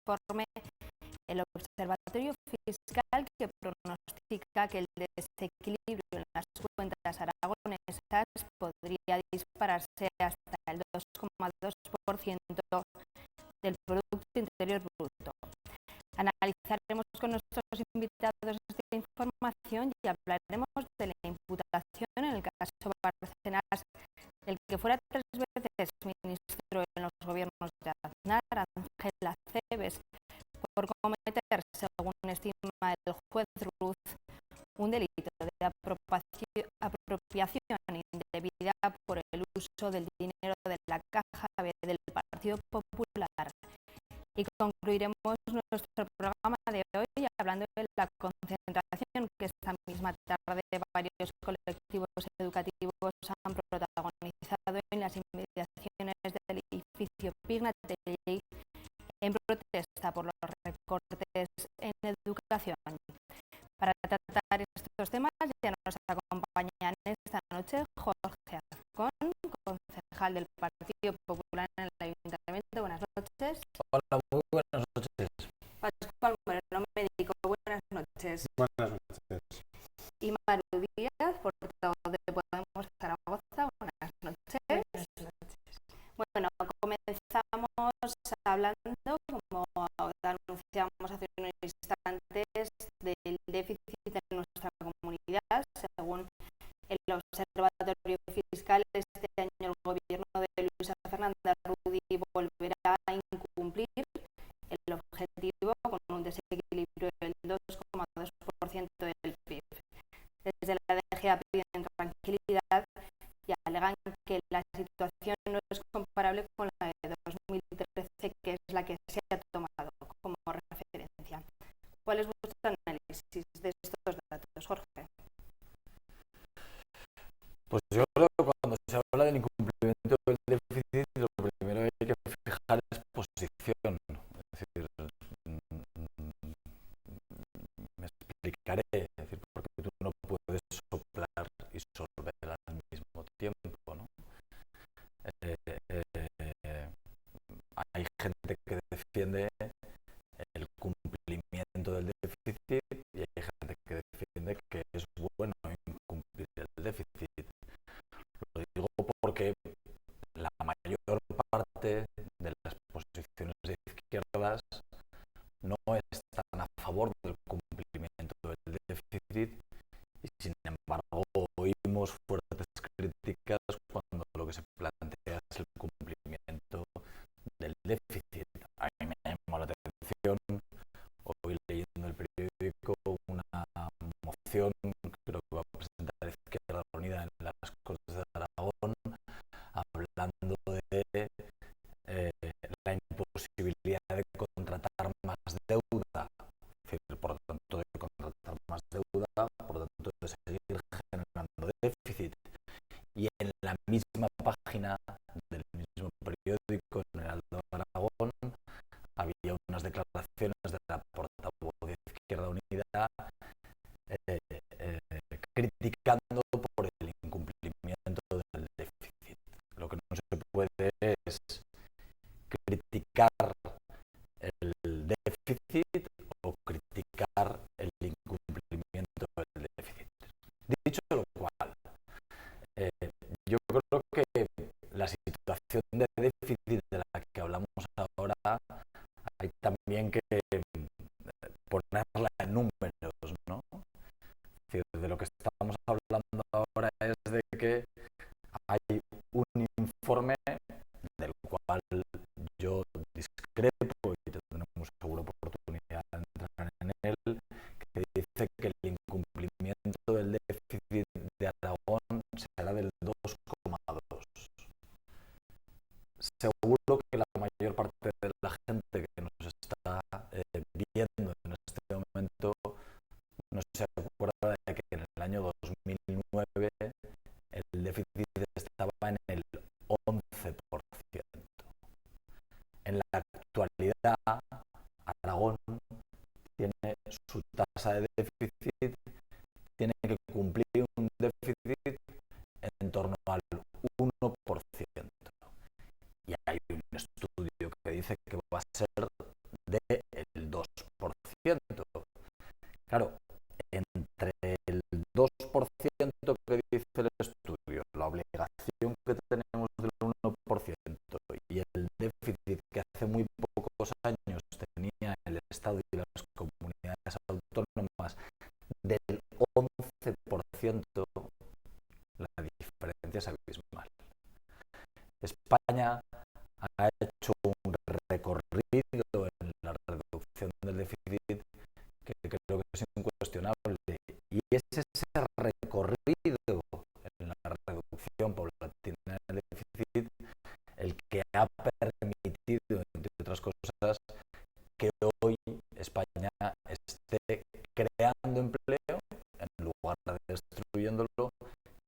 informe el Observatorio Fiscal, que pronostica que el desequilibrio en las cuentas aragonesas podría dispararse hasta el 2,2% del Producto Interior Bruto. Analizaremos con nuestros invitados esta información y hablaremos de la imputación en el caso Bárcenas, el que fuera 3 veces ministro en los gobiernos de Aznar, Ángel Acebes, por cometer, según estima el juez Ruz, un delito de apropiación indebida por el uso del dinero de la Caja B del Partido Popular. Y concluiremos nuestro programa de hoy hablando de la concentración que esta misma tarde varios colectivos educativos han protagonizado en las inmediaciones del edificio Pignatelli en protesta por los recortes en educación. Para tratar estos temas ya nos acompañan esta noche Jorge Azcón, concejal del Partido Popular en el Ayuntamiento. Buenas noches. Hola, muy buenas noches. Pascual Moreno, médico. Buenas noches. Buenas noches. Y Maru Díaz, portavoz de Podemos Zaragoza. Buenas noches. Buenas noches. Bueno, comenzamos hablando, como anunciamos hace unos instantes, del déficit en nuestra comunidad. Según el Observatorio Fiscal, este año el gobierno de Luisa Fernanda Rudi volverá a incumplir el objetivo con un desequilibrio del 2,2% del PIB. Desde la DGA piden tranquilidad y alegan que la situación no es comparable con la de 2013, que es la que se ha tomado como referencia. ¿Cuál es vuestro análisis de estos datos, Jorge? Pues yo creo que cuando se habla del incumplimiento del déficit, lo primero que hay que fijar es posición. Es decir, me explicaré, porque tú no puedes soplar y sorber al mismo tiempo, ¿no? Hay gente que defiende el cumplimiento del déficit y hay gente que defiende que es bueno incumplir el déficit. Lo digo porque la mayor parte de las posiciones de izquierdas no están a favor del cumplimiento del déficit y sin embargo oímos fuertes críticas cuando lo que se plantea es el cumplimiento del déficit. A mí me llamó la atención hoy leyendo el periódico una moción, creo que va a presentar Izquierda Unida en las Cortes de Aragón, hablando de la imposibilidad de contratar más deuda, es decir, por lo tanto de contratar más deuda, por lo tanto de seguir generando déficit. Y en la misma página del mismo periódico, en el Heraldo de Aragón, había unas declaraciones de la portavoz de Izquierda Unida criticando por el incumplimiento del déficit. Lo que no se puede es criticar el déficit o criticar el incumplimiento del déficit. Dicho lo cual, yo creo que la situación de déficit de la que hablamos ahora hay también que ponerla en números, ¿no? Es decir, de lo que estamos hablando ahora es de que hay un informe del cual yo discrepo y tendremos seguro oportunidad de entrar en él, que dice que el incumplimiento del déficit de Aragón será del 2,2. Seguro que la mayor parte de la gente que nos está viendo en este momento no se acuerda de que en el año 2009 el déficit estaba en el 11%. En la actualidad, Aragón tiene su tasa de déficit, tiene que cumplir un déficit en torno al 1%. Y hay un estudio que dice que va a ser de hace muy pocos años tenía el Estado y las comunidades autónomas del 11%, la diferencia es abismal. España ha hecho un recorrido en la reducción del déficit que creo que es incuestionable, y es ese recorrido en la reducción paulatina del déficit el que ha permitido, entre otras cosas, que hoy España esté creando empleo en lugar de destruyéndolo,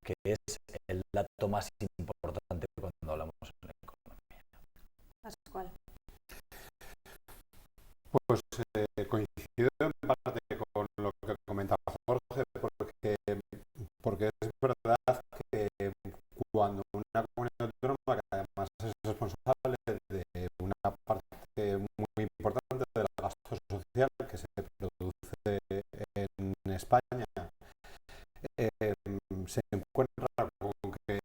que es el dato más importante cuando hablamos de la economía. Pascual. Pues coincido en parte con lo que comentaba Jorge, porque es verdad que cuando una comunidad autónoma, que además es responsable de una parte muy importante del gasto social que se produce en España, se encuentra con que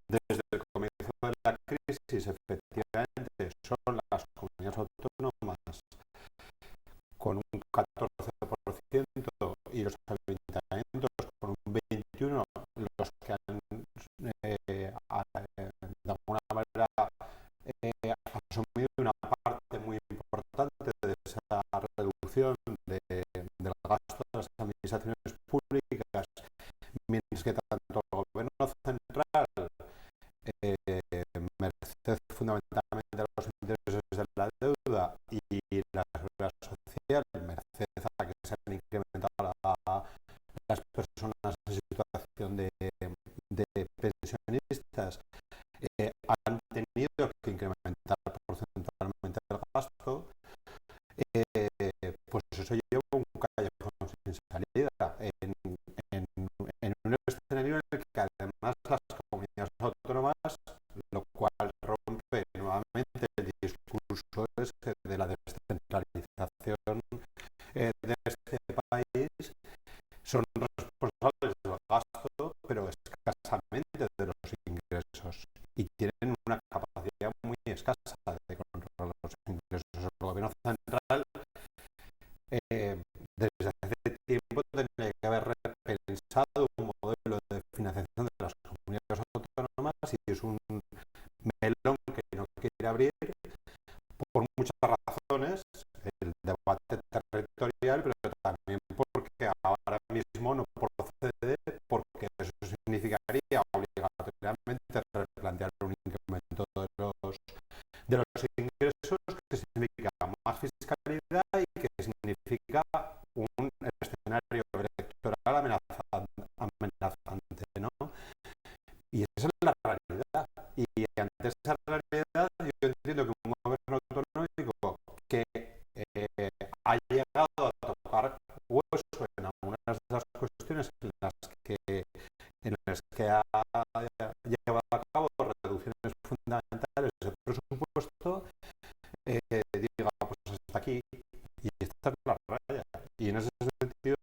desde el comienzo de la crisis efectivamente son las comunidades autónomas con un 14% y los ayuntamientos con un 21% los que han de alguna manera asumido una parte muy importante de esa reducción del gasto de las administraciones públicas, mientras que tanto el gobierno central, merced fundamentalmente a los intereses de la deuda, y la seguridad social, merced a que se han incrementado las personas en situación de pensionistas, han tenido que incrementar porcentualmente el gasto, pues eso lleva un callejón sin salida en un escenario en el que además las comunidades autónomas, lo cual rompe nuevamente el discurso ese de la descentralización de este país, son responsables del gasto, pero escasamente de los ingresos, y tienen una capacidad muy escasa de controlar los ingresos. El gobierno central, desde hace tiempo, tendría que haber repensado un modelo de financiación de las comunidades autónomas, y es un melón que no quiere abrir por muchas razones, el debate territorial, pero también porque ahora mismo no procede, porque eso significaría obligatoriamente replantear un incremento de los ingresos, que significa más fiscalidad y que significa un escenario electoral amenazante, ¿no? Y esa es la realidad. Y ante esa realidad, yo entiendo que un gobierno autonómico que ha llegado a tocar hueso en algunas de las cuestiones en las que ha llevado a cabo reducciones fundamentales del presupuesto, diga, pues hasta aquí, y esta es la raya. Y en ese sentido,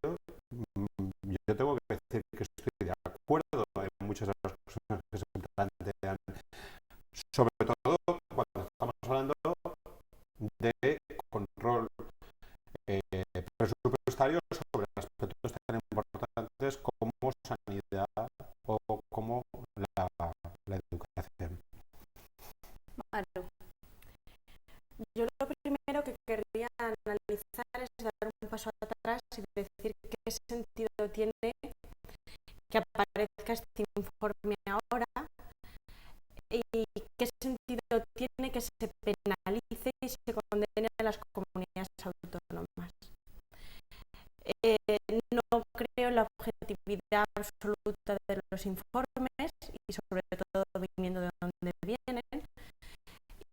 yo tengo que decir que estoy de acuerdo en muchas de las cosas que se plantean, sobre todo cuando estamos hablando de control presupuestario sobre aspectos tan importantes como sanidad o como la educación. Claro. Yo lo primero que querría analizar es dar un paso atrás y decir qué sentido tiene que aparezca este informe ahora, y qué sentido tiene que se penalice y se condene a las comunidades autónomas. No creo en la objetividad absoluta de los informes, y sobre todo viniendo de donde vienen,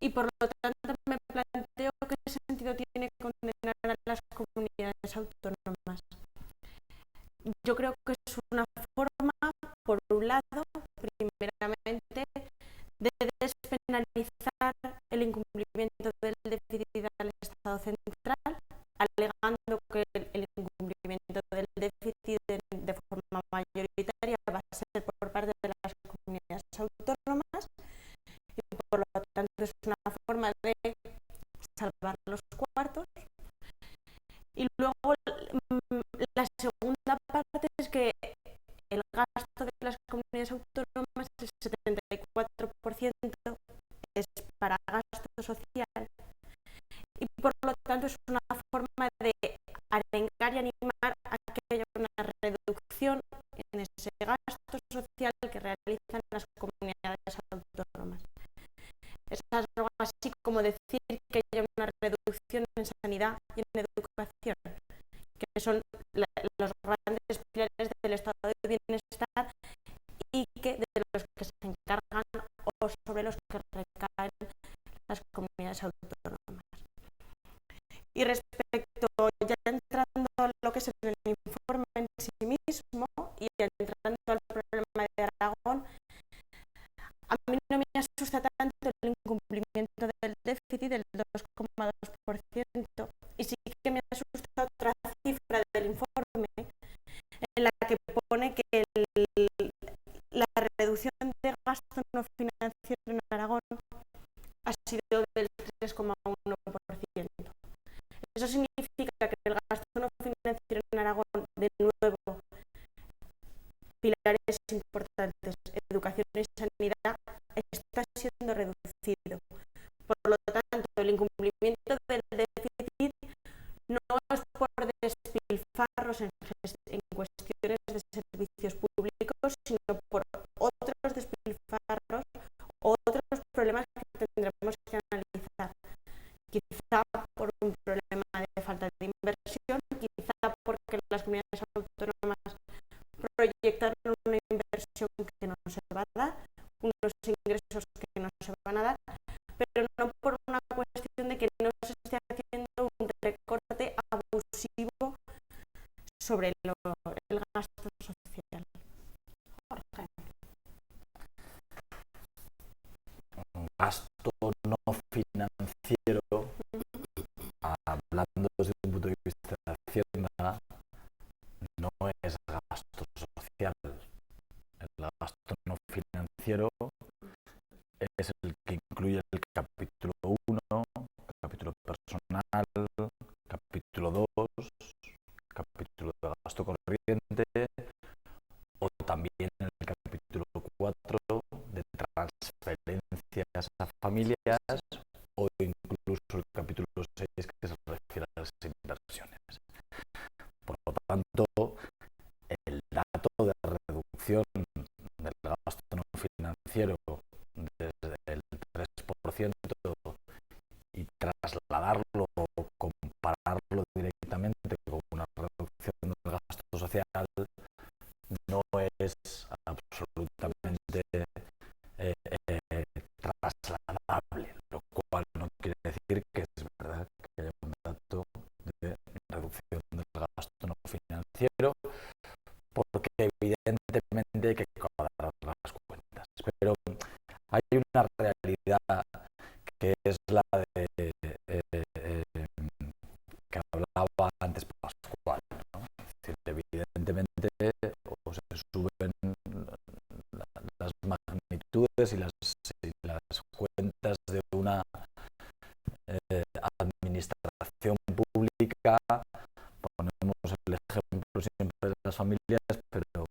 y por lo tanto me planteo qué sentido tiene condenar a las comunidades autónomas. Yo creo que es una forma, por un lado, primeramente, de despenalizar el incumplimiento del déficit al Estado central, alegando que el incumplimiento del déficit de forma mayoritaria va a ser por parte de las comunidades autónomas, y por lo tanto es una forma de para gasto social y por lo tanto es una forma de arengar y animar a que haya una reducción en ese gasto social que realizan las comunidades autónomas. Es algo así como decir que haya una reducción en sanidad y en educación, que son los grandes pilares del estado de bienestar y que de los que se encargan o sobre los que recaen las comunidades autónomas. Y respecto, ya entrando a lo que es el informe en sí mismo y entrando al problema de Aragón, a mí no me asusta tanto el incumplimiento del déficit del 2,2% y sí que me asusta otra cifra del informe en la que pone que la reducción de gasto no financiero en Aragón ha sido del 3,1%. Eso significa que el gasto no financiero en Aragón, de nuevo, pilares importantes, educación y sanidad, está siendo reducido. Por lo tanto, el incumplimiento del déficit no es por despilfarros en cuestiones de servicios públicos, sino por otros despilfarros o otros problemas que tendremos que analizar. Quizá por un problema de falta de inversión, quizá porque las comunidades autónomas proyectaron una inversión que no se va a dar, unos ingresos que no se van a dar, pero no por una cuestión de que no se esté haciendo un recorte abusivo sobre el gasto social. Jorge. Un gasto no financiero, hablando desde un punto de vista de Hacienda, no es gasto social. El gasto no financiero es el que incluye el capítulo 1, capítulo personal, capítulo 2, capítulo de gasto corriente, o también en el capítulo 4 de transferencias a familias, o incluso el capítulo 6 que se refiere a las inversiones. Por lo tanto, el dato de reducción del gasto no financiero desde el 3% y trasladarlo o compararlo directamente con una reducción del gasto social no es absolutamente trasladable, lo cual no quiere decir que es verdad que haya un dato de reducción del gasto no financiero, porque evidentemente hay que cuadrar las cuentas, pero hay una realidad que es la de que hablaba antes Pascual, ¿no? Es decir, evidentemente o se suben las magnitudes y las cuentas de una administración pública. Ponemos el ejemplo siempre de las familias, pero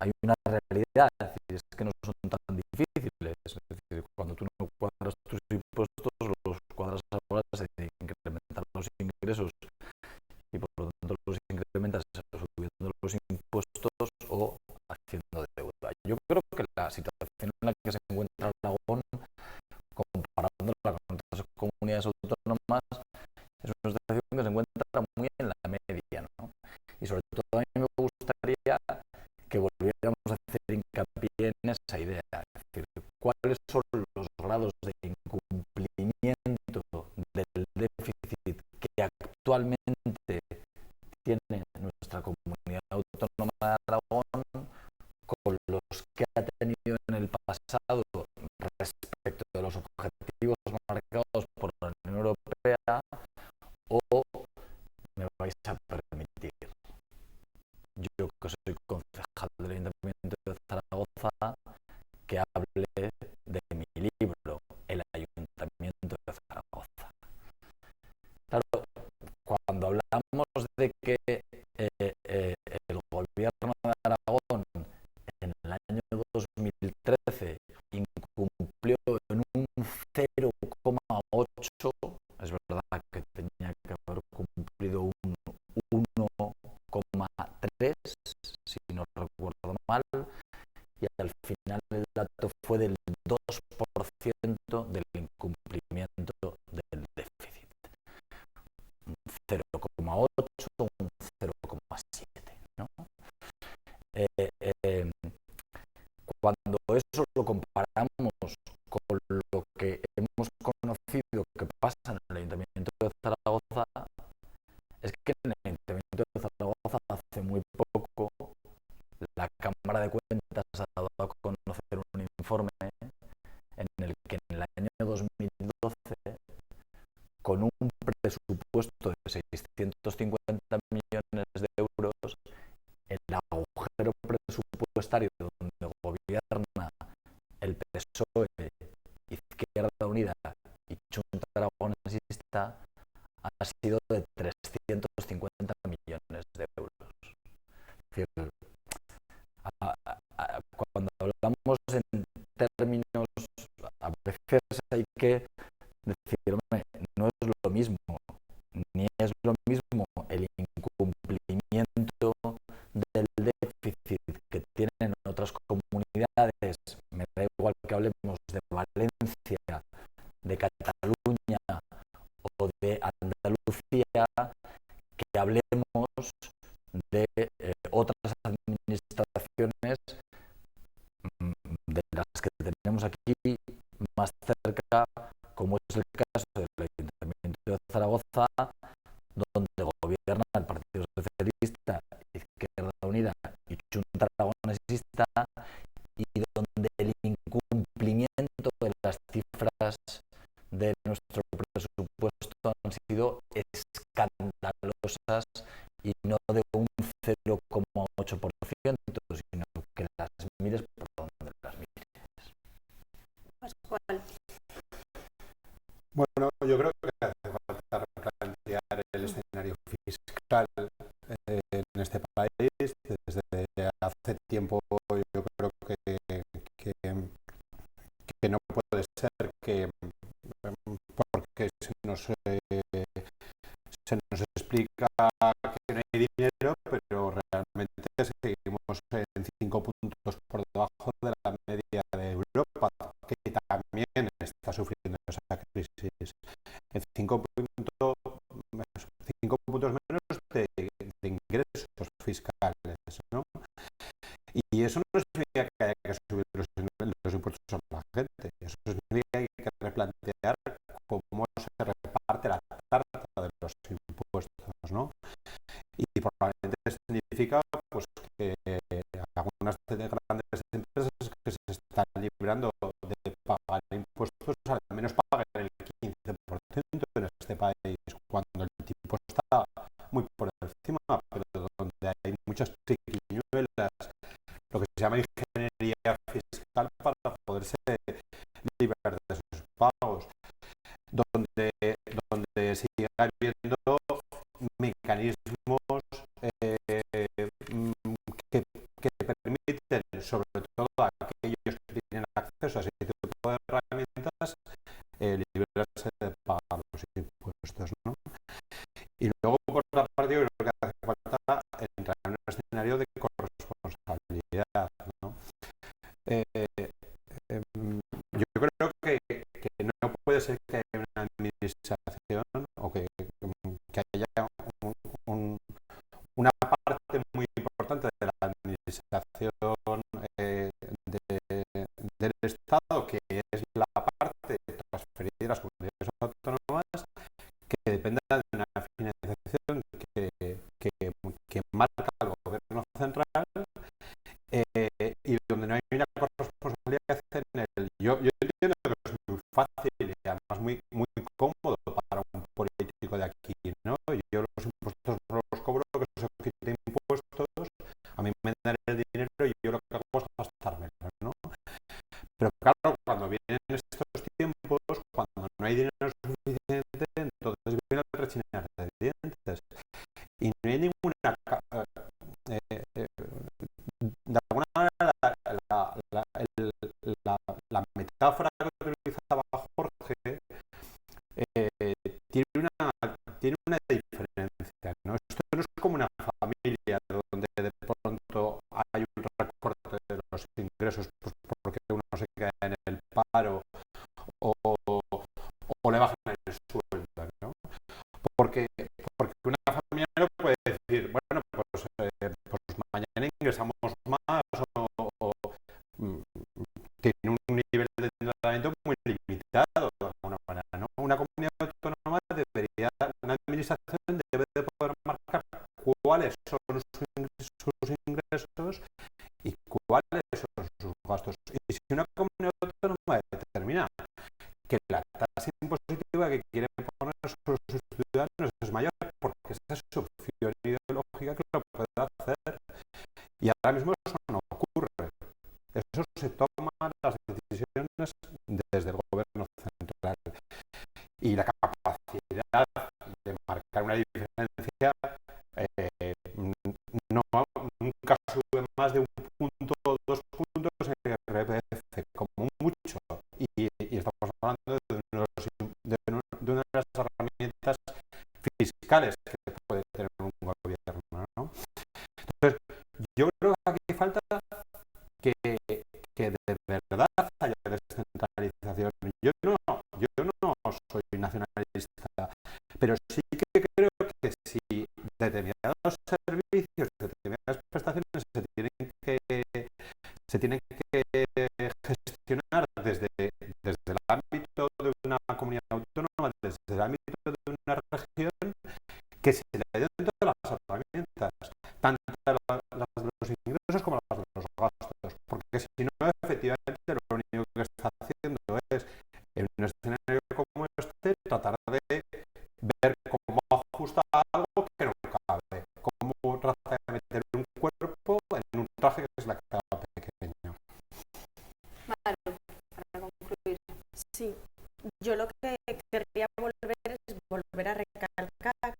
hay una realidad, es decir, es que no son tan difíciles. Es decir, cuando tú no cuadras tus impuestos, los cuadras ahora, se incrementan los ingresos y por lo tanto los incrementas subiendo los impuestos o haciendo deuda. Yo creo que la situación en la que se encuentra Aragón, comparándola con otras comunidades autónomas, es una situación que se encuentra muy en la media, ¿no? Y sobre todo a mí me gustaría que volviéramos a hacer hincapié en esa idea, es decir, cuáles son los grados de incumplimiento del déficit que actualmente tiene nuestra comunidad autónoma de Aragón con los que ha tenido en el pasado respecto de los objetivos marcados por la Unión Europea, o me vais a permitir, yo que soy concejal del Ayuntamiento de Zaragoza, que hable de mi del incumplimiento del déficit. Un 0,8 o un 0,7, ¿no? Cuando eso lo comparamos con lo que hemos conocido que pasa en el Ayuntamiento de Zaragoza, es que en el Ayuntamiento de Zaragoza hace muy poco la Cámara de Cuentas ha dado a conocer un informe en el que en el año 2012, con un presupuesto de 650 millones de euros, el agujero presupuestario donde gobierna el PSOE, Izquierda Unida y Junta Aragonesista ha sido de 350 millones de euros. Es decir, cuando hablamos en términos, a veces hay que decir, no es lo mismo, ni es lo mismo el incumplimiento del déficit que tienen otras comunidades. Me da igual que hablemos de Valencia, de Cataluña o de Andalucía, que hablemos de otras administraciones de las que tenemos aquí más cerca, como es el caso del Ayuntamiento de Zaragoza, donde gobierna el Partido Socialista, Izquierda Unida y Junta Aragonesista, y donde el incumplimiento de las cifras de nuestro presupuesto han sido escandalosas, y no de un 0,8%, sino que las mires por donde las mires. Pascual. Bueno, yo creo que hace falta replantear el escenario fiscal en este país. Desde hace tiempo yo creo que no puede ser que, porque se nos explica que no hay dinero, pero realmente seguimos en 5 puntos por debajo de la media de Europa, que también está sufriendo esa crisis. En 5 puntos menos de ingresos fiscales, ¿no? Y eso no significa que haya que subir los impuestos a la gente. Eso significa que hay que replantear cómo se reparte la tarta de los impuestos, ¿no? Y probablemente significa pues que algunas grandes empresas que se están librando de pagar impuestos, al menos paguen el 15% en este país, cuando el tipo está muy por encima, pero donde hay muchas triquiñuelas, lo que se llama ingeniería fiscal, para poderse liberar de esos pagos, donde sigue habiendo mecanismos que permiten, sobre todo a aquellos que tienen acceso a ese tipo de herramientas, librarse de pagar los impuestos, ¿no? Y luego, por otra parte, yo creo que hace falta entrar en un escenario de corresponsabilidad, ¿no? Yo creo que no puede ser que haya una administración o que haya una parte muy importante de la administración del Estado, que es la parte transferida de las comunidades autónomas, que dependa de una financiación que marca el gobierno central, y donde no hay una corresponsabilidad en el. Yo entiendo que es muy fácil y además muy cómodo para un político de aquí, ¿no? Yo los impuestos no los cobro, que se quiten impuestos, a mí me dan el dinero y yo lo que hago es gastármelo, ¿no? Pero claro, cuando vienen estos tiempos, cuando no hay dinero suficiente, entonces viene el rechinar de dientes. Y no hay ninguna. De alguna manera, la metáfora que utilizaba Jorge funcionamiento muy limitado de alguna manera, ¿no? Una comunidad autónoma debería, una administración debe de poder marcar cuáles son sus ingresos y cuáles son sus gastos. Y si una comunidad autónoma determina que la tasa impositiva que quieren poner sobre sus ciudadanos es mayor, porque esa es su opción ideológica, que lo puede hacer. Y ahora mismo eso no ocurre. Eso se toma las decisiones desde el gobierno central. Y la capacidad de marcar una diferencia nunca sube más de un punto o 2 puntos en IRPF, como mucho. Y estamos hablando de una de las herramientas fiscales que puede tener un gobierno, ¿no? Entonces, yo creo que aquí falta que de verdad haya descentralización. Yo no soy nacionalista, pero sí que creo que si determinados servicios, determinadas prestaciones se tienen que gestionar desde el ámbito de una comunidad autónoma, desde el ámbito de una región, que se le den todas las herramientas, tanto las de los ingresos como las de los gastos, porque si no, efectivamente, lo único que está haciendo es, en un escenario como este, tratar de ver cómo ajusta algo que no cabe, cómo trata de meter un cuerpo en un traje que es la capa pequeño. Vale, para concluir. Sí, yo lo que querría volver a recalcar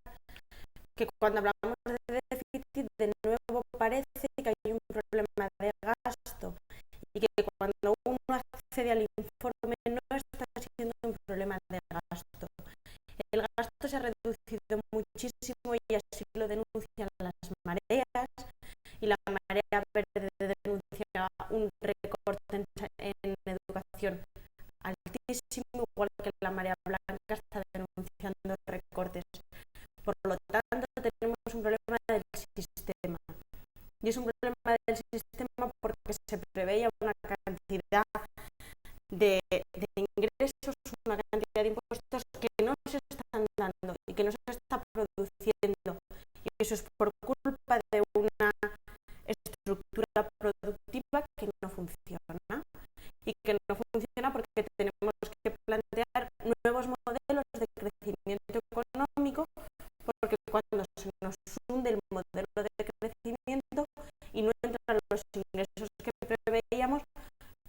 que cuando hablamos de déficit, de nuevo parece que hay un problema de gasto y que cuando uno accede al informe no está siendo un problema de gasto. El gasto se ha reducido muchísimo y así lo denuncian las mareas, y la marea verde denuncia un recorte en educación altísimo, igual que la marea blanca está denunciando recortes. Por lo tanto, tenemos un problema del sistema. Y es un problema del sistema porque se preveía una cantidad de ingresos, una cantidad de impuestos que no se están dando y que no se está produciendo. Y eso es por culpa de una estructura productiva que no funciona. Y que no funciona porque tenemos que plantear nuevos modelos de crecimiento económico, porque cuando se nos hunde el modelo de crecimiento y no entran los ingresos que preveíamos,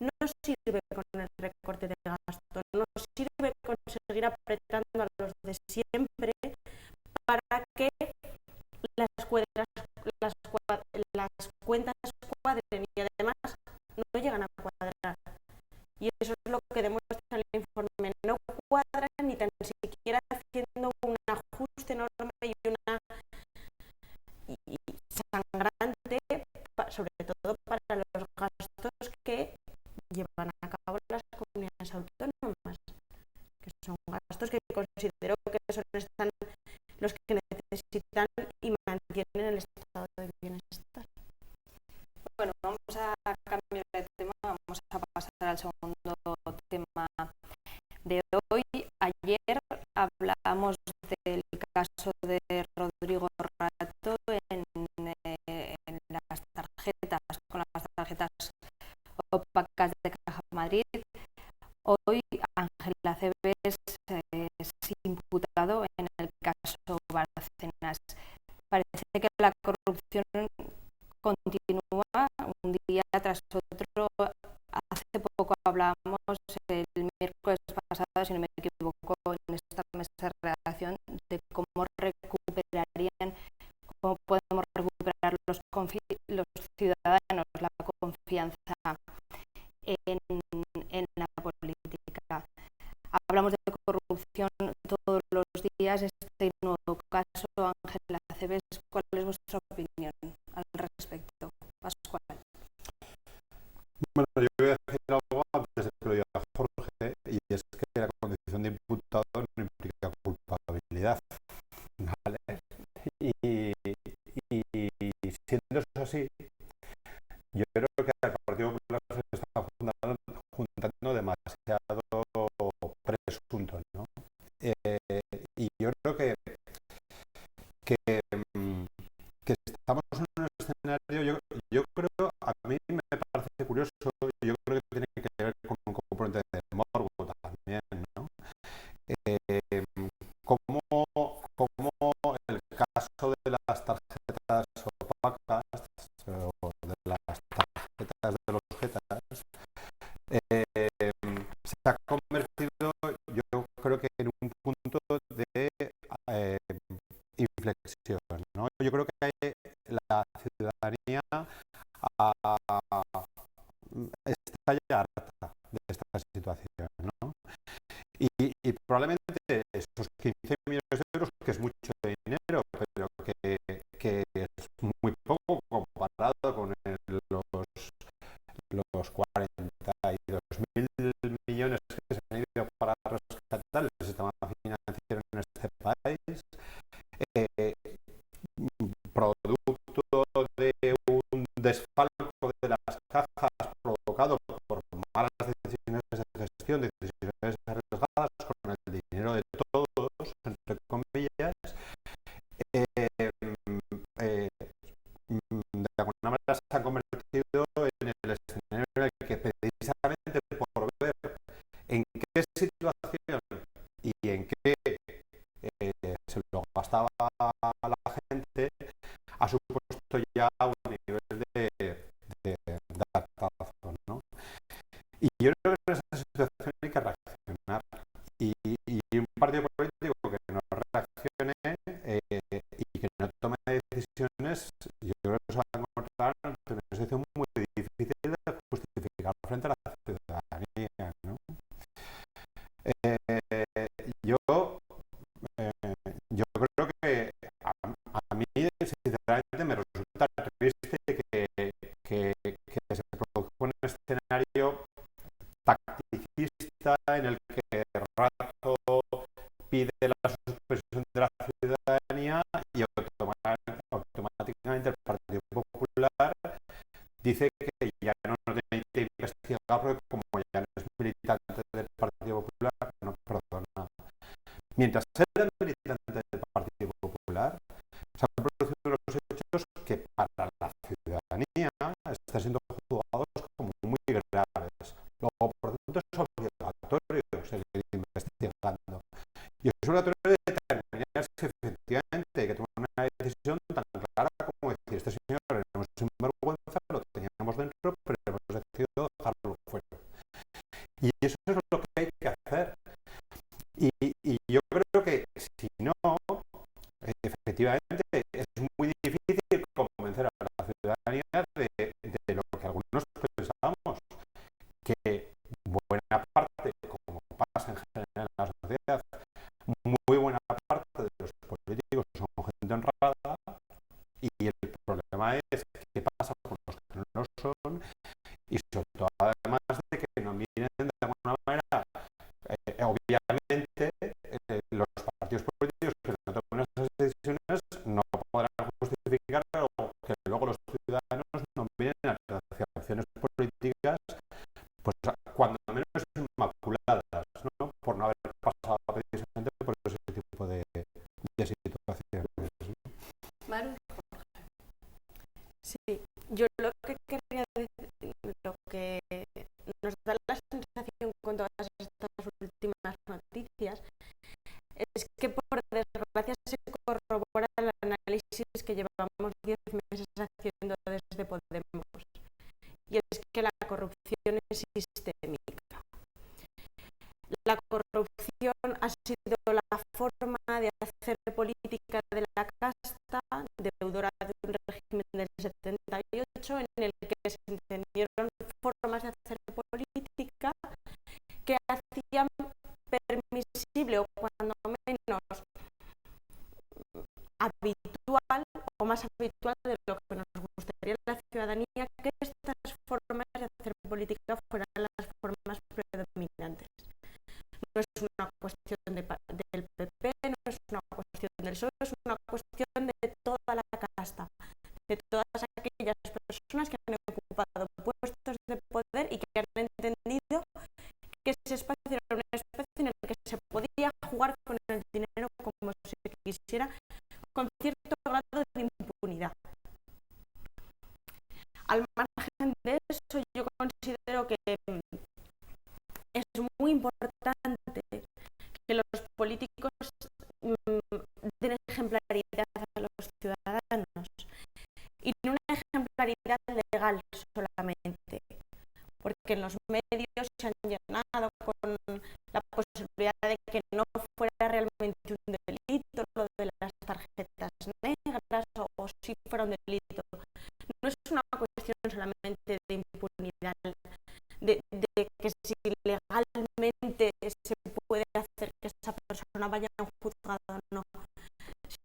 no sirve con el recorte de gasto, no sirve con seguir apretando a los de siempre para que las cuentas cuadren, y además no llegan a cuadrar. Y eso es lo que demuestra el informe. No cuadran ni tan siquiera haciendo un ajuste enorme y sangrante, sobre todo para los gastos que llevan a cabo las comunidades autónomas, que son gastos que considero que son los que necesitan y mantienen el estado de bienestar. Bueno, vamos a cambiar de tema, vamos a pasar al segundo tema de hoy. Ayer hablamos del caso de Rodrigo Rato en las tarjetas, con las tarjetas opacas de Caja Madrid. Hoy Ángel Acebes es imputado en el caso Bárcenas. Parece que la corrupción continúa un día tras otro. Hace poco hablábamos, el miércoles pasado, si no me equivoco, en esta mesa de redacción, de cómo podemos recuperar los ciudadanos la confianza en la política. Hablamos de corrupción todos los días. Este nuevo caso, Ángel Acebes, ¿cuál es vuestra opinión al respecto? Pascual. Bueno, yo voy a decir algo antes de que lo diga Jorge, y es que la condición de imputado no implica culpabilidad, ¿vale? Y siendo eso así, yo creo que al Partido Popular se está juntando demasiado asunto, ¿no? Y yo creo que estamos en un escenario, yo creo, a mí me parece curioso, yo creo que tiene que ver con un componente de morbo también, ¿no? Como el caso de las tarjetas opacas o de las tarjetas de los jetas se ha convertido, yo creo que en un punto de inflexión, ¿no? Yo creo que la ciudadanía está ya harta de esta situación, ¿no? Y probablemente esos 15 millones de euros, que es mucho dinero, pero que es muy poco comparado con los 42.000 millones que se han ido para rescatar el sistema financiero en este país, producto de un desfalco de las cajas provocado por malas decisiones de gestión, decisiones arriesgadas con el dinero de todos, entre comillas, de alguna manera se ha convertido en el escenario en el que precisamente por ver en qué situación y en qué se lo gastaba la gente, ha supuesto ya un nivel de hartazgo, ¿no? Y yo creo que en esa situación hay que reaccionar. Y un partido político que no reaccione y que no tome decisiones, yo creo que se va a encontrar en una situación muy difícil de justificar frente a la ciudadanía, ¿no? Yo creo que a mí, sinceramente, me resulta triste que se produzca un escenario tacticista en el que Rato pide la suspensión de la ciudadanía y automáticamente el Partido Popular dice que ya no tiene que investigar porque como ya no es militante del Partido Popular, no perdona. Mientras era militante del Partido Popular, se han producido los hechos que para la ciudadanía están siendo juzgados como muy graves. Luego, por tanto, es obligatorio seguir investigando. Y es obligatorio determinar si efectivamente hay que tomar una decisión tan clara como decir, este señor era un sinvergüenza, lo teníamos dentro, pero hemos decidido dejarlo fuera. Y eso es lo que hay que hacer. Y yo creo que si no, efectivamente es muy difícil convencer a la ciudadanía de lo que algunos pensamos, que buena parte, como pasa en general en la sociedad, muy buena parte de los políticos son gente honrada y el problema es qué pasa con los que no lo son y sobre todo además de que no miren de alguna manera, obviamente los partidos políticos que no toman esas decisiones no podrán justificar que luego los ciudadanos no miren hacia acciones políticas pues cuando menos inmaculadas, ¿no? Por no haber pasado precisamente por ese tipo de situaciones. Maru. Sí, yo lo que quería decir, lo que nos da la sensación con todas estas últimas noticias es que por desgracia se corrobora el análisis que llevamos 10 meses haciendo desde Podemos, y es que la corrupción es sistémica. La corrupción ha sido la forma de hacer política de la casta, deudora de un régimen del 78, en el que se entendieron formas de hacer política que hacían permisible o cuando menos habitual o más habitual de lo que nos gustaría a la ciudadanía que estas formas de hacer política fueran las formas predominantes. No es una cuestión del PP, no es una cuestión del PSOE, es una cuestión de toda la casta, de todas aquellas personas que han ocupado puestos de poder y que han entendido que ese espacio era un espacio en el que se podía jugar con el dinero como se quisiera, con cierto grado de impunidad. Al margen de eso, yo considero que es muy importante que los políticos den ejemplaridad a los ciudadanos, y no una ejemplaridad legal solamente, porque en los medios se han llenado con la posibilidad de que no fuera realmente un delito lo de las tarjetas negras, o si fuera un delito. No es una cuestión solamente de impunidad, de que si legalmente se puede hacer que esa persona vaya a un juzgado o no,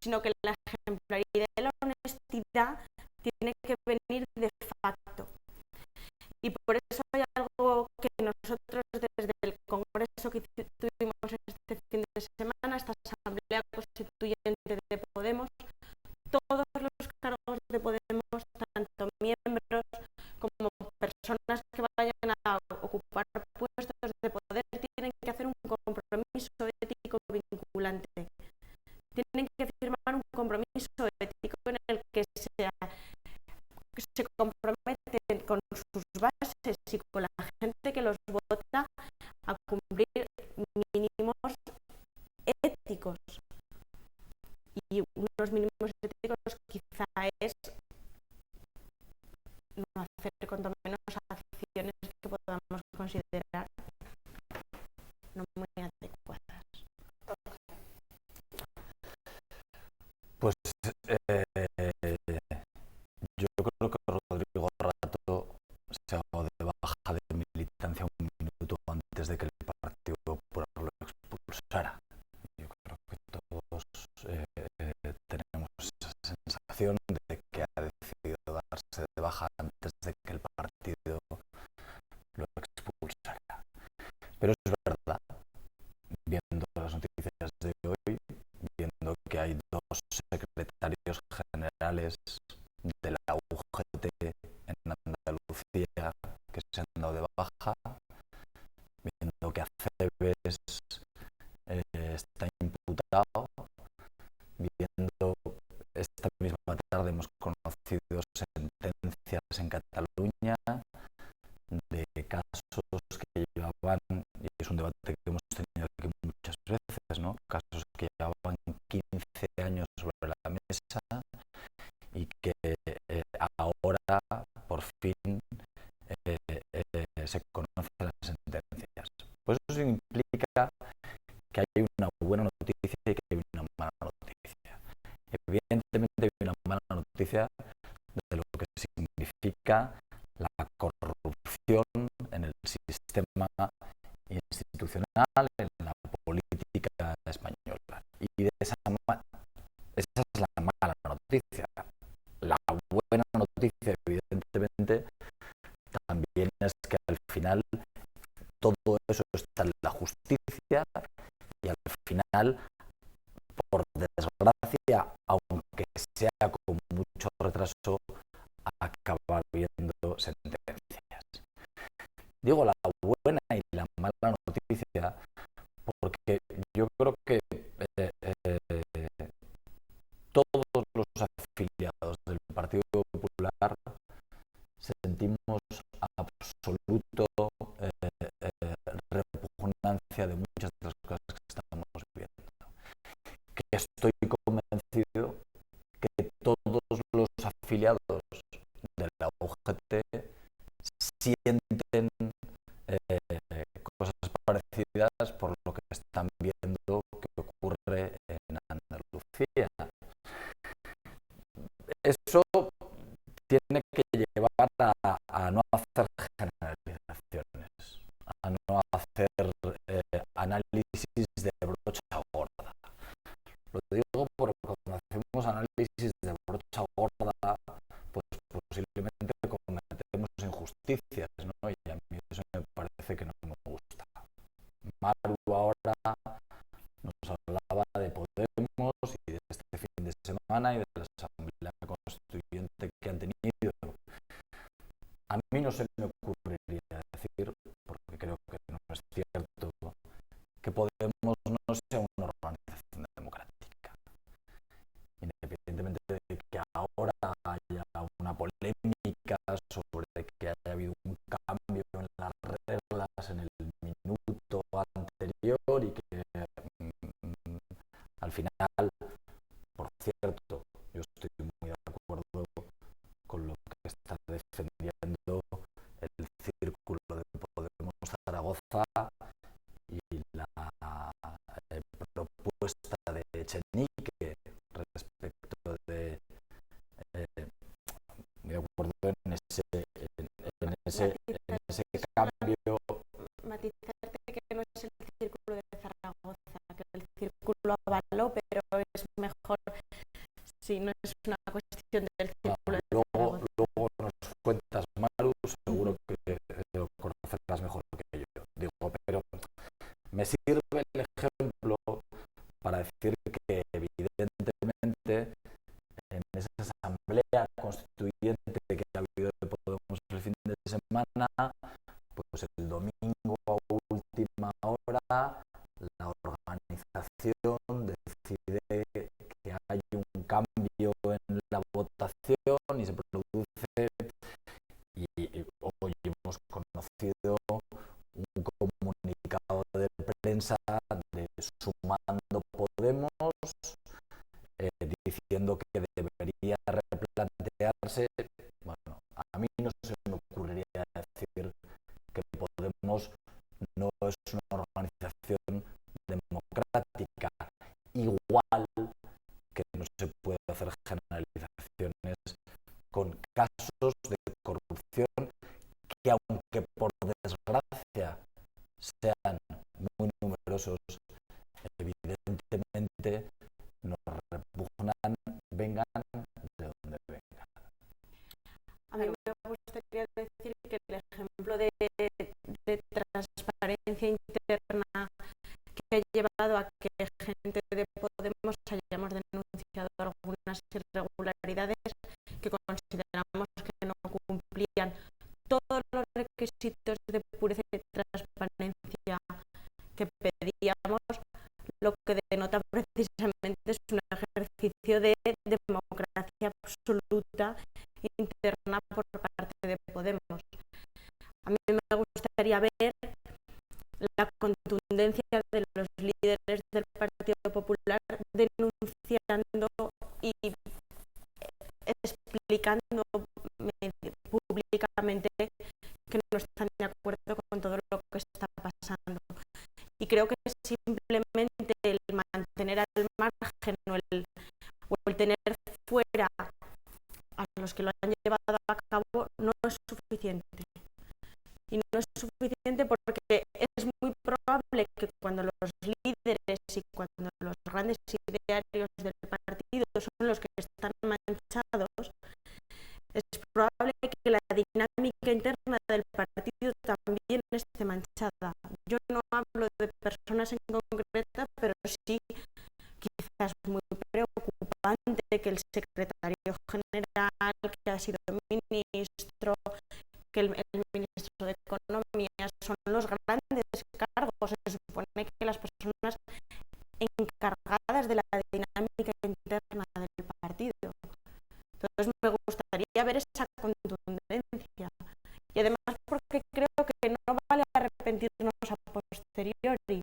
sino que la ejemplaridad y la honestidad tiene que venir de facto. Y por eso hay algo que nosotros desde el Congreso que tuvimos este fin de semana, esta Asamblea Constituyente de Podemos, todos los cargos de Podemos, tanto miembros como personas que vayan a ocupar puestos de poder, tienen que hacer un compromiso ético vinculante. Tienen que firmar un compromiso ético en el que se comprometen con sus bases y con la gente que los vota a cumplir mínimos éticos. Y unos mínimos éticos quizá es no hacer cuanto menos acciones que podamos considerar no muy adecuadas. Pues yo creo que Rodrigo Rato se ha dado de baja de militancia un minuto antes de que el Partido Popular lo expulsara. Yo creo que todos tenemos esa sensación de que ha decidido darse de baja antes de que el partido lo expulsara. Pero es verdad, viendo las noticias de hoy, viendo que hay dos secretarios generales de la UGT en Andalucía que se han dado de baja, viendo que Acebes está imputado, viendo esta misma tarde hemos conocido sentencias en Cataluña de casos que llevaban, y es un debate que hemos tenido aquí muchas veces, ¿no? Casos que llevaban 15 años sobre la mesa y que ahora por fin se conocen las sentencias. Pues eso implica que hay una buena noticia y que hay una mala noticia. Evidentemente hay una mala noticia de lo que significa la corrupción en el sistema institucional, en la política española. Y esa es la mala noticia. La buena noticia, evidentemente, también es que al final todo eso está en la justicia y al final, por desgracia, aunque sea con mucho retraso, acaba habiendo sentencias. Digo la buena y la mala noticia porque yo creo que todos los afiliados del Partido Popular sentimos absoluto repugnancia de muchas de las cosas que estamos viendo. Que estoy convencido que todos los afiliados de la UGT sienten cosas parecidas por lo que están viendo que ocurre en Andalucía. Eso tiene que llevar a no hacer generalizaciones, a no hacer análisis de brocha gorda. Lo digo porque cuando hacemos análisis de brocha gorda, pues posiblemente cometemos injusticias, ¿no? Y a mí eso me parece que no me gusta. Maru ahora nos hablaba de Podemos y de este fin de semana y de la Asamblea Constituyente que han tenido. A mí no se me ocurriría decir, porque creo que no es cierto, que Podemos sea una organización democrática. Independientemente de que ahora haya una polémica sobre que haya habido un cambio en las reglas en el minuto anterior y que al final, por cierto, yo estoy muy de acuerdo con lo que está defendiendo el Círculo de Podemos Zaragoza y la propuesta de Echenique respecto de acuerdo en ese cambio. Matizarte que no es el Círculo de Zaragoza, que el Círculo avaló, pero es mejor si no es una cuestión del Círculo de Zaragoza. Luego nos cuentas, Maru, seguro que lo conocerás mejor que yo. Digo, pero me sirve el ejemplo para decir que evidentemente en esa asamblea constituyente que ha habido de Podemos el fin de semana, pues el domingo a última hora la organización decide que hay un cambio en la votación y se produce, y hoy hemos conocido un comunicado de prensa de Sumando Podemos diciendo que debería replantearse. Bueno, a mí no se me ocurriría decir que Podemos no es una organización democrática, igual que no se puede hacer generalizaciones con casos de corrupción que, aunque por desgracia sean muy numerosos, evidentemente nos repugnan, vengan de donde vengan. A mí me gustaría decir que el ejemplo de transparencia interna que ha llevado a que gente de Podemos hayamos denunciado algunas irregularidades que consideramos que no cumplían todos los requisitos de pureza y transparencia que pedíamos, lo que denota precisamente es un ejercicio de democracia absoluta interna por parte de Podemos. A mí me gustaría ver la contundencia de los líderes del Partido Popular denunciando y explicando públicamente que no están de acuerdo con todo lo que está pasando. Y creo que simplemente el mantener al margen o el tener fuera a los que lo han llevado a cabo no es suficiente. Y no es suficiente porque es muy probable que cuando los líderes y cuando los grandes idearios del partido son los que están manchados, es probable que la dinámica interna del partido también esté manchada. Yo no hablo de personas en concreto, pero sí quizás muy preocupante que el secretario general, que ha sido ministro, que el ministro de Economía son los grandes cargos. Se supone que las personas encargadas de la dinámica interna del partido. Entonces me gustaría ver esa contundencia. Y además porque creo que no vale arrepentirnos a posteriori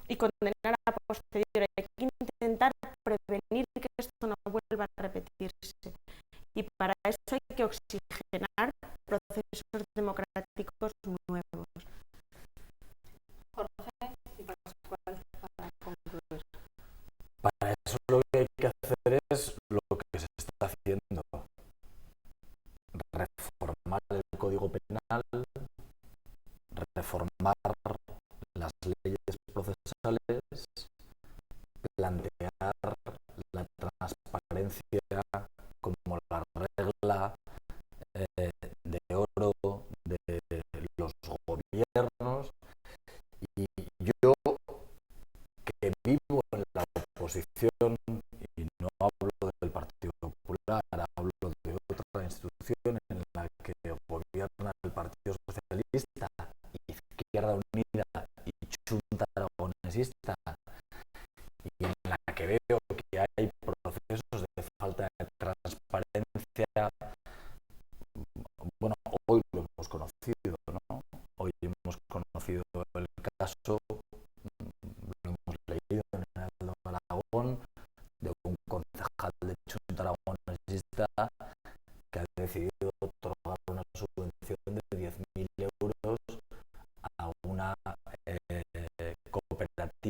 y condenar a posteriori. Hay que intentar prevenir que esto no vuelva a repetirse. Y para eso hay que oxigenar procesos democráticos nuevos. Jorge y Pascual, para concluir. Para eso lo que hay que hacer es lo que se está haciendo. Reformar el Código Penal, reformar las leyes procesales, plantear la transparencia como la regla de oro de los gobiernos. Y yo, que vivo en la oposición y no hablo del Partido Popular, hablo de otra institución en la que gobierna el Partido Socialista, Izquierda Unida y Junta Aragonesista,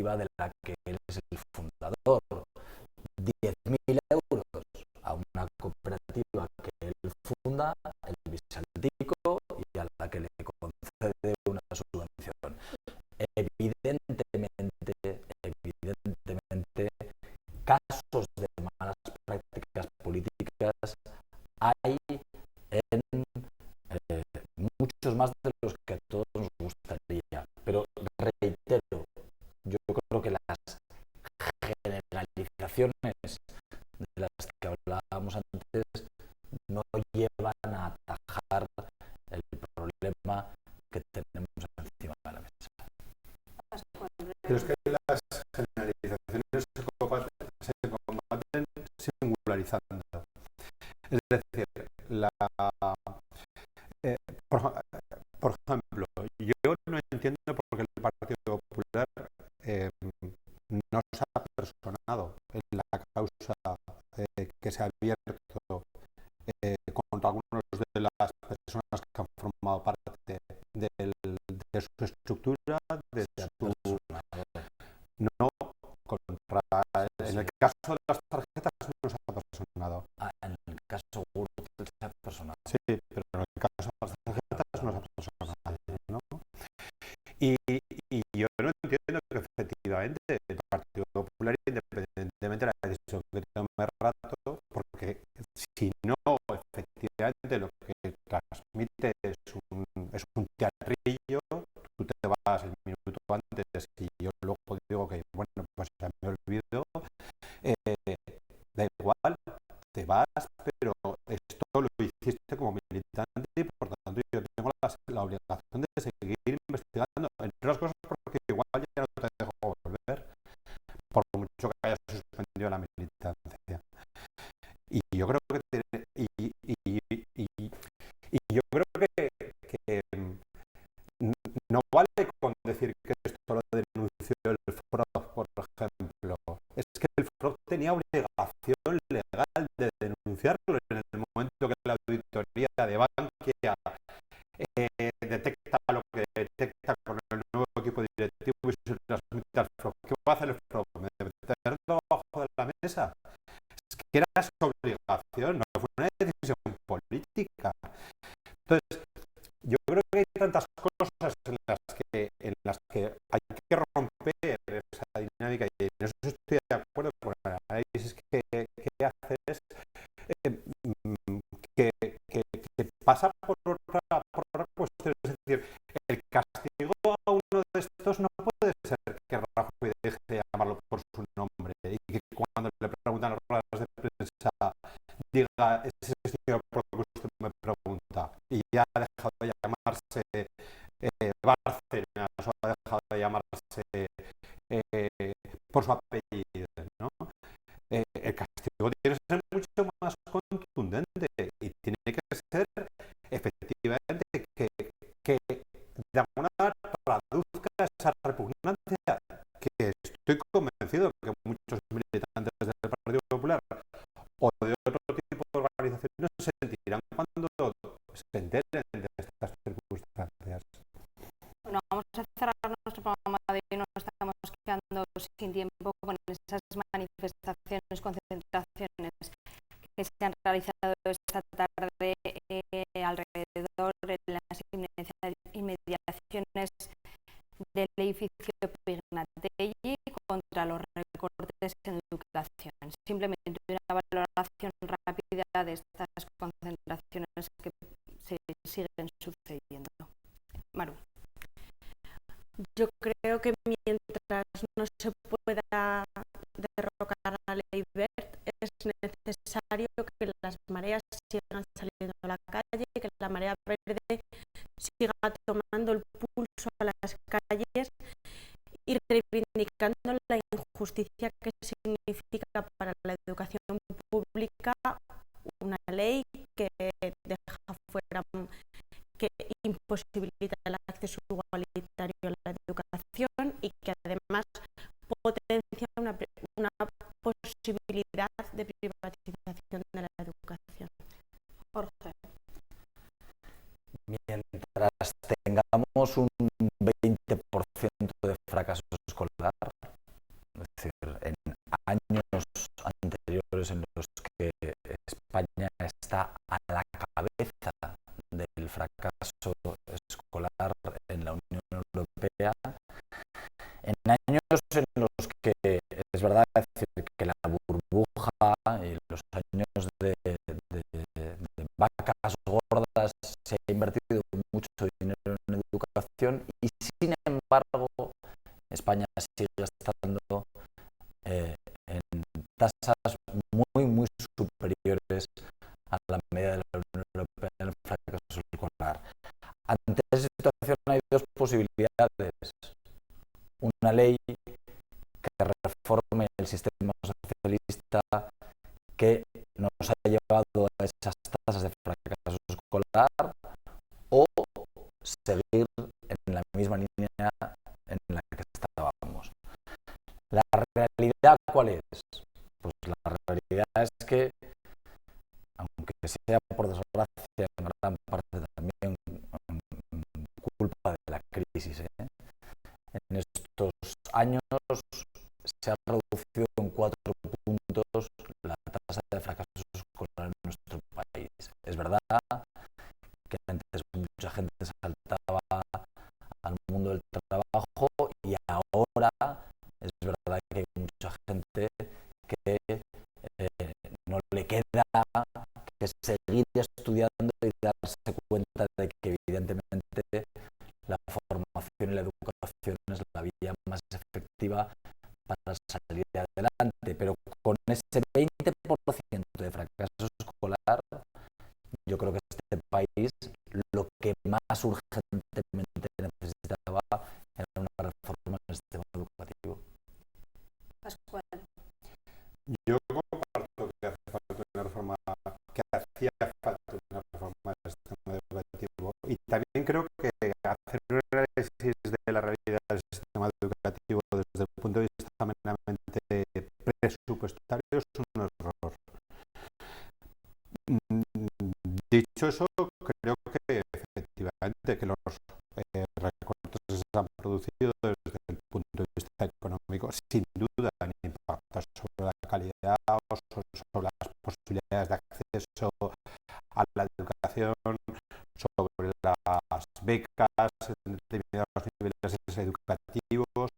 cooperativa de la que él es el fundador. 10.000 euros a una cooperativa que él funda, el Bisaltico, y a la que le concede una subvención. Evidentemente, casos de malas prácticas políticas hay en muchos más de los que a todos nos gustaría. Pero reitero, yo creo que las generalizaciones de las que hablábamos antes no llevan a atajar el problema que tenemos encima de la mesa. Pero es que las generalizaciones se combaten singularizando. Es decir, por ejemplo, yo no entiendo por qué el Partido Popular no se ha personado en la causa que se ha abierto contra algunos de las personas que han formado parte de su estructura, de su... No, en el caso de las tarjetas no se ha personado. En el caso Gürtel se ha personado. Sí, pero en el caso de las tarjetas no se ha personado nadie, ¿no? Y yo no entiendo que efectivamente el Partido Popular, independientemente de la decisión que tome Rato, porque si no, efectivamente lo que transmite es un teatrillo, tú te vas el minuto antes y yo luego digo que, bueno, pues ya me olvido, da igual, te vas, pero esto lo hiciste como militante y por tanto yo tengo la obligación de seguir investigando, entre otras cosas porque igual ya no te dejo volver, por mucho que hayas suspendido la militancia. Y yo creo que yo creo que no vale con decir que esto lo denunció el FROG, por ejemplo. Es que el FROG tenía obligación legal de denunciarlo en el momento que la auditoría de Bankia detecta lo que detecta con el nuevo equipo directivo y se transmite al FROG. ¿Qué va a hacer el FROG? ¿Meterlo abajo de la mesa? Es que era su obligación, no fue una decisión política. Entonces, yo creo que hay tantas cosas en las que hay que romper esa dinámica y en eso estoy de acuerdo con el análisis que haces, que pasa por otra cuestión. Es decir, el castigo a uno de estos no puede ser que Rajoy deje de llamarlo por su nombre y que cuando le preguntan las ruedas de prensa diga ese señor por lo que usted me pregunta y ya ha dejado de llamarse Bárcenas o ha dejado de llamarse por su apellido, ¿no? El castigo tiene que ser mucho más contundente y tiene que ser efectivamente que de alguna manera traduzca esa repugnancia que estoy convencido que muchos militantes del Partido Popular o de otro tipo de organizaciones se sentirán cuando se enteren de estas circunstancias. Bueno, vamos a cerrar nuestro programa de hoy, nos estamos quedando sin tiempo con esas manifestaciones, concentraciones que se han realizado esta tarde alrededor de las inmediaciones del edificio Pignatelli contra los recortes en educación. Simplemente una valoración rápida de estas concentraciones que se siguen sucediendo. Maru. Yo creo que mientras no se pueda derrocar la ley Wert, es necesario que las mareas sigan saliendo a la calle, que la marea verde siga tomando el pulso a las calles y reivindicando la injusticia que significa para la educación pública una ley que deja fuera, que imposibilita el acceso igualitario a la educación y que además potencia una posibilidad de privatización de la educación. Jorge. Mientras tengamos un 20% de fracaso escolar, en los que es verdad decir que la burbuja y los años de vacas gordas se ha invertido mucho dinero en educación y sin embargo España sigue estando en tasas muy superiores a la media de la Unión Europea en el fracaso escolar. Ante esa situación hay dos posibilidades. Una ley que reforme el sistema socialista que nos ha llevado a esas tasas de fracaso escolar o seguir en la misma línea en la que estábamos. ¿La realidad cuál es? Pues la realidad es que, aunque sea por desgracia en gran parte también culpa de la crisis, en estos años se ha reducido en 4 puntos la tasa de fracaso escolar en nuestro país. Es verdad que antes mucha gente saltaba al mundo del trabajo y ahora es verdad que hay mucha gente que no le queda que seguir estudiando y darse cuenta de que evidentemente la formación y la educación es la vía más efectiva para salir adelante, pero con ese 20% de fracaso escolar, yo creo que este país lo que más urgentemente necesitaba era una reforma en el sistema educativo. Pascual. Yo comparto que hace falta una reforma, que hacía falta una reforma del sistema educativo, y también creo que hacer un análisis de la realidad del sistema educativo desde el punto de vista meramente presupuestario es un error. Dicho eso, creo que efectivamente que los recortes que se han producido desde el punto de vista económico sin duda han impactado sobre la calidad o sobre las posibilidades de acceso a la educación, sobre las becas en determinados niveles educativos,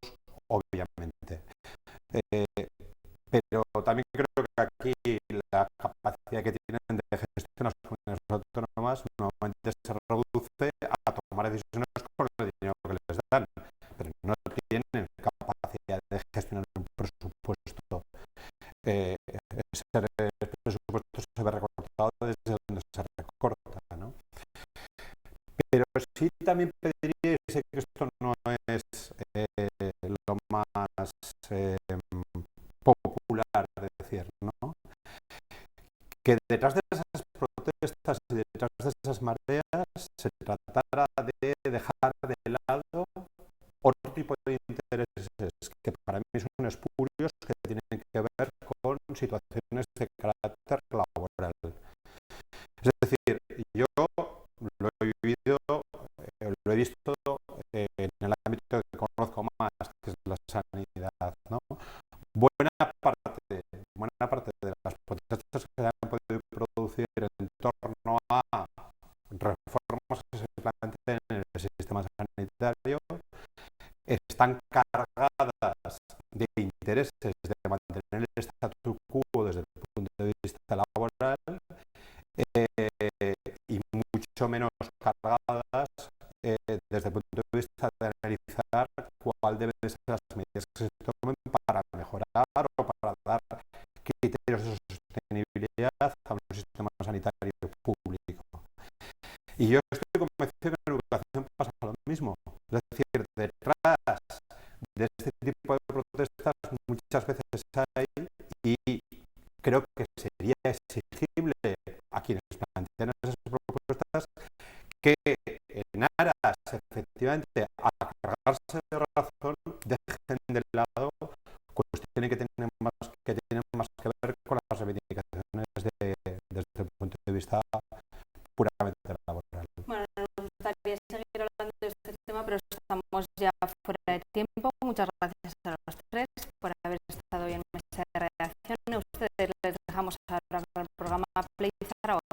obviamente. Pero también creo que aquí la capacidad que tienen de gestión las comunidades autónomas normalmente se reduce a tomar decisiones con el dinero que les dan, pero no tienen capacidad de gestionar un presupuesto. Ese presupuesto se ve recortado desde donde se recorta, ¿no? Pero sí también pediría, y sé que esto no es lo más popular de decir, ¿no? Que detrás de esas protestas y detrás de esas mareas se tratara de dejar de lado otro tipo de intereses que para mí son espurios, que tienen que ver con situaciones de carácter laboral. Es decir, yo lo he vivido, lo he visto en el ámbito que conozco más, que es la sanidad, ¿no? Buena parte de las protestas que se han podido producir en torno a reformas que se planteen en el sistema sanitario están cargadas de intereses de mantener el statu quo desde el punto de vista laboral y mucho menos cargadas desde el punto de vista de analizar cuál deben ser las medidas que se tomen para mejorar o para dar criterios de sostenibilidad a un sistema sanitario público. Y yo estoy convencido que en educación pasa lo mismo. Es decir, detrás de este tipo de protestas muchas veces hay, y creo que sería exigible a quienes plantean esas propuestas que en aras efectivamente a cargarse de razón dejen de lado cuestiones que tienen más que ver con las reivindicaciones desde el punto de vista puramente laboral. Bueno, nos gustaría seguir hablando de este tema, pero estamos ya fuera de tiempo. Muchas gracias a los tres por haber estado hoy en mesa de redacción. A ustedes les dejamos ahora con el programa Play Zaragoza.